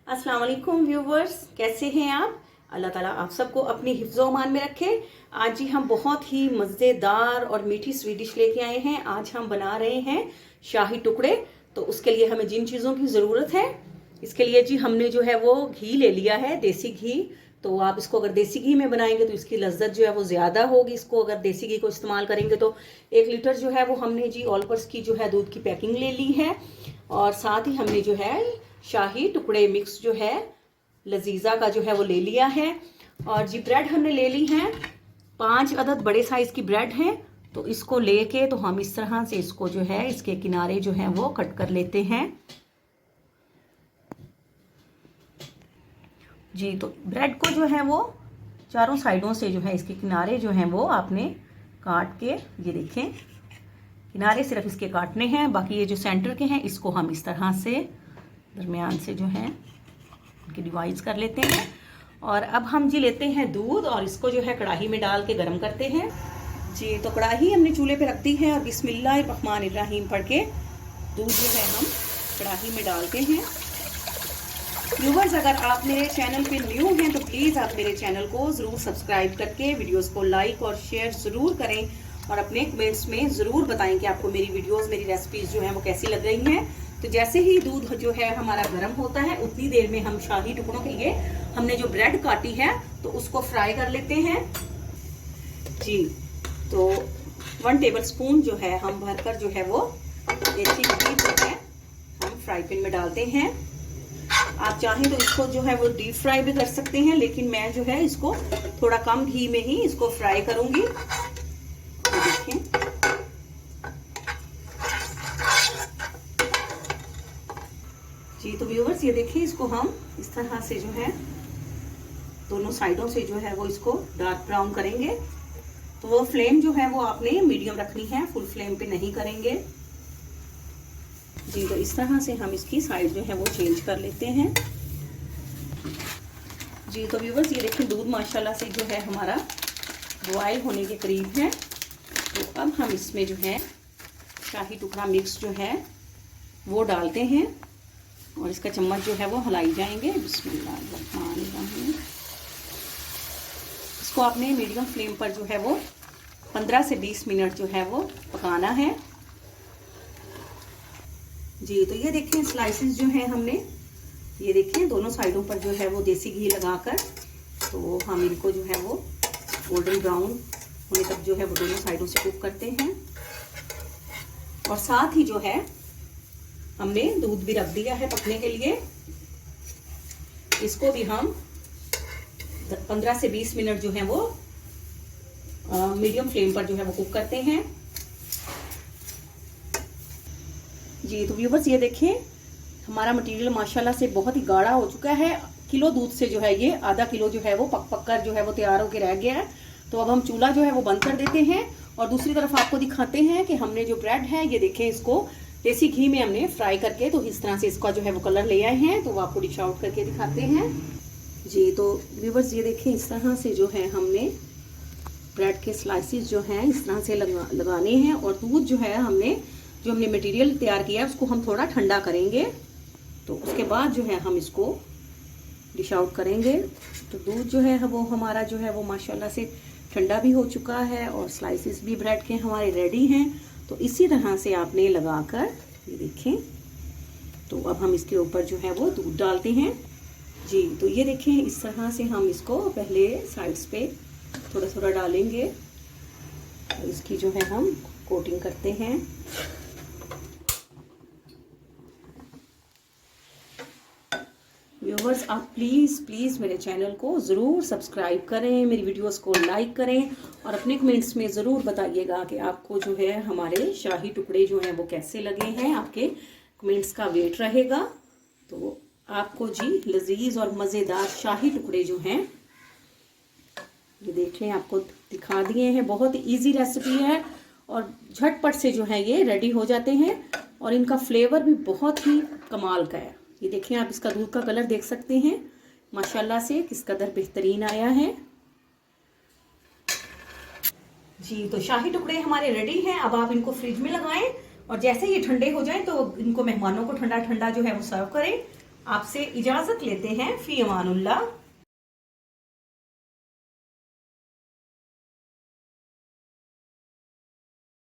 अस्सलाम वालेकुम व्यूवर्स, कैसे हैं आप। अल्लाह ताला आप सबको अपनी हिफ्ज़ो अमान में रखे। आज जी हम बहुत ही मज़ेदार और मीठी स्वीट डिश लेके आए हैं। आज हम बना रहे हैं शाही टुकड़े। तो उसके लिए हमें जिन चीज़ों की ज़रूरत है, इसके लिए जी हमने जो है वो घी ले लिया है, देसी घी। तो आप इसको अगर देसी घी में बनाएंगे तो इसकी लज्जत जो है वो ज़्यादा होगी। इसको अगर देसी घी को इस्तेमाल करेंगे तो 1 लीटर जो है वो हमने जी ऑल पर्स की जो है दूध की पैकिंग ले ली है। और साथ ही हमने जो है शाही टुकड़े मिक्स जो है लजीजा का जो है वो ले लिया है। और जी ब्रेड हमने ले ली है, 5 अदद बड़े साइज की ब्रेड है। तो इसको लेके तो हम इस तरह से इसको जो है इसके किनारे जो है वो कट कर लेते हैं जी। तो ब्रेड को जो है वो चारों साइडों से जो है इसके किनारे जो हैं वो आपने काट के, ये देखें किनारे सिर्फ इसके काटने हैं, बाकी ये जो सेंटर के हैं इसको हम इस तरह से दरमियान से जो है इनके डिवाइड कर लेते हैं। और अब हम जी लेते हैं दूध और इसको जो है कढ़ाई में डाल के गर्म करते हैं जी। तो कढ़ाई हमने चूल्हे पे रख दी है और बिस्मिल्लाहिर्रहमानिर्रहीम पढ़ के दूध जो है हम कढ़ाई में डालते हैं। व्यूवर्स, अगर आप मेरे चैनल पे न्यू हैं तो प्लीज़ आप मेरे चैनल को ज़रूर सब्सक्राइब करके वीडियोस को लाइक और शेयर ज़रूर करें और अपने कमेंट्स में ज़रूर बताएं कि आपको मेरी वीडियोस, मेरी रेसिपीज़ जो हैं वो कैसी लग रही हैं। तो जैसे ही दूध जो है हमारा गर्म होता है उतनी देर में हम शाही टुकड़ों के लिए हमने जो ब्रेड काटी है तो उसको फ्राई कर लेते हैं जी। तो 1 टेबल स्पून जो है हम भरकर जो है वो देसी घी जो है हम फ्राई पैन में डालते हैं। आप चाहें तो इसको जो है वो डीप फ्राई भी कर सकते हैं, लेकिन मैं जो है इसको थोड़ा कम घी में ही इसको फ्राई करूंगी। तो देखें जी। तो व्यूवर्स, ये देखिए इसको हम इस तरह से जो है दोनों साइडों से जो है वो इसको डार्क ब्राउन करेंगे। तो वो फ्लेम जो है वो आपने मीडियम रखनी है, फुल फ्लेम पे नहीं करेंगे जी। तो इस तरह से हम इसकी साइड जो है वो चेंज कर लेते हैं जी। तो व्यूवर्स, ये देखिए दूध माशाल्लाह से जो है हमारा बॉयल होने के करीब है। तो अब हम इसमें जो है शाही टुकड़ा मिक्स जो है वो डालते हैं और इसका चम्मच जो है वो हिलाई जाएंगे। बिस्मिल्लाहिर्रहमानिर्रहीम। इसको आपने मीडियम फ्लेम पर जो है वो 15 से 20 मिनट जो है वो पकाना है जी। तो ये देखें स्लाइसेस जो है हमने, ये देखें दोनों साइडों पर जो है वो देसी घी लगाकर तो हम इनको जो है वो गोल्डन ब्राउन होने तक जो है वो दोनों साइडों से कुक करते हैं। और साथ ही जो है हमने दूध भी रख दिया है पकने के लिए। इसको भी हम 15 से 20 मिनट जो है वो मीडियम फ्लेम पर जो है वो कुक करते हैं जी। तो व्यूवर्स, ये देखें हमारा मटेरियल माशाल्लाह से बहुत ही गाढ़ा हो चुका है। किलो दूध से जो है ये आधा किलो जो है वो पक कर जो है वो तैयार होकर रह गया है। तो अब हम चूल्हा जो है वो बंद कर देते हैं और दूसरी तरफ आपको दिखाते हैं कि हमने जो ब्रेड है ये देखें इसको देसी घी में हमने फ्राई करके तो इस तरह से इसका जो है वो कलर ले आए हैं। तो वो आपको डिश आउट करके दिखाते हैं जी। तो व्यूवर्स, ये देखें इस तरह से जो है हमने ब्रेड के स्लाइसिस जो हैं इस तरह से लगाने हैं। और दूध जो है हमने मटेरियल तैयार किया है उसको हम थोड़ा ठंडा करेंगे। तो उसके बाद जो है हम इसको डिश आउट करेंगे। तो दूध जो है वो हमारा जो है वो माशाल्लाह से ठंडा भी हो चुका है और स्लाइसिस भी ब्रेड के हमारे रेडी हैं। तो इसी तरह से आपने लगाकर ये देखें। तो अब हम इसके ऊपर जो है वो दूध डालते हैं जी। तो ये देखें इस तरह से हम इसको पहले साइड्स पे थोड़ा थोड़ा डालेंगे और इसकी जो है हम कोटिंग करते हैं। व्यूवर्स, आप प्लीज़ मेरे चैनल को ज़रूर सब्सक्राइब करें, मेरी वीडियोस को लाइक करें और अपने कमेंट्स में ज़रूर बताइएगा कि आपको जो है हमारे शाही टुकड़े जो हैं वो कैसे लगे हैं। आपके कमेंट्स का वेट रहेगा। तो आपको जी लजीज और मज़ेदार शाही टुकड़े जो हैं ये देख लें, आपको दिखा दिए हैं। बहुत ही ईजी रेसिपी है और झटपट से जो है ये रेडी हो जाते हैं और इनका फ्लेवर भी बहुत ही कमाल का है। ये देखें आप इसका दूध का कलर देख सकते हैं माशाल्लाह से किस कदर बेहतरीन आया है जी। तो शाही टुकड़े हमारे रेडी हैं। अब आप इनको फ्रिज में लगाएं और जैसे ये ठंडे हो जाएं तो इनको मेहमानों को ठंडा ठंडा जो है वो सर्व करें। आपसे इजाजत लेते हैं। फी अमानुल्लाह।